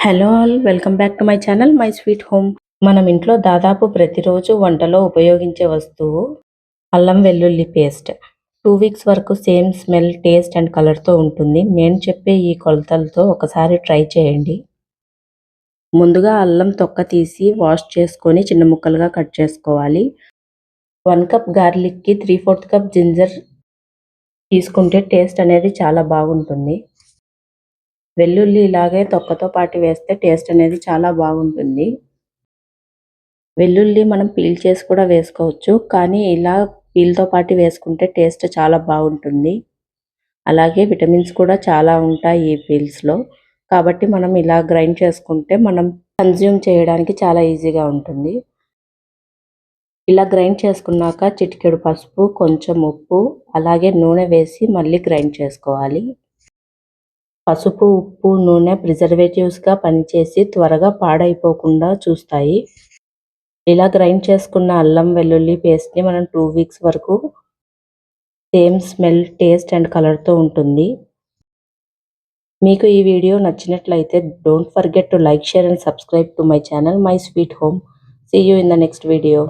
Hello all welcome back to my channel my sweet home. మనం ఇంట్లో దాదాపు ప్రతిరోజు వంటలో ఉపయోగించే వస్తువు అల్లం వెల్లుల్లి పేస్ట్. 2 వీక్స్ వరకు సేమ్ స్మెల్, టేస్ట్ అండ్ కలర్తో ఉంటుంది. నేను చెప్పే ఈ కొలతలతో ఒకసారి ట్రై చేయండి. ముందుగా అల్లం తొక్క తీసి వాష్ చేసుకొని చిన్న ముక్కలుగా కట్ చేసుకోవాలి. 1 కప్ గార్లిక్కి 3/4 కప్ జింజర్ తీసుకుంటే టేస్ట్ అనేది చాలా బాగుంటుంది. వెల్లుల్లి ఇలాగే తొక్కతో పాటు వేస్తే టేస్ట్ అనేది చాలా బాగుంటుంది. వెల్లుల్లి మనం పీల్ చేసి కూడా వేసుకోవచ్చు, కానీ ఇలా పీల్తో పాటు వేసుకుంటే టేస్ట్ చాలా బాగుంటుంది. అలాగే విటమిన్స్ కూడా చాలా ఉంటాయి ఈ పీల్స్లో, కాబట్టి మనం ఇలా గ్రైండ్ చేసుకుంటే మనం కన్జ్యూమ్ చేయడానికి చాలా ఈజీగా ఉంటుంది. ఇలా గ్రైండ్ చేసుకున్నాక చిటికెడు పసుపు, కొంచెం ఉప్పు, అలాగే నూనె వేసి మళ్ళీ గ్రైండ్ చేసుకోవాలి. పసుపు, ఉప్పు, నూనె ప్రిజర్వేటివ్స్గా పనిచేసి త్వరగా పాడైపోకుండా చూస్తాయి. ఇలా గ్రైండ్ చేసుకున్న అల్లం వెల్లుల్లి పేస్ట్ని మనం 2 వీక్స్ వరకు సేమ్ స్మెల్, టేస్ట్ అండ్ కలర్తో ఉంటుంది. మీకు ఈ వీడియో నచ్చినట్లయితే don't forget to like, share and subscribe to my channel my sweet home. See you in the next video.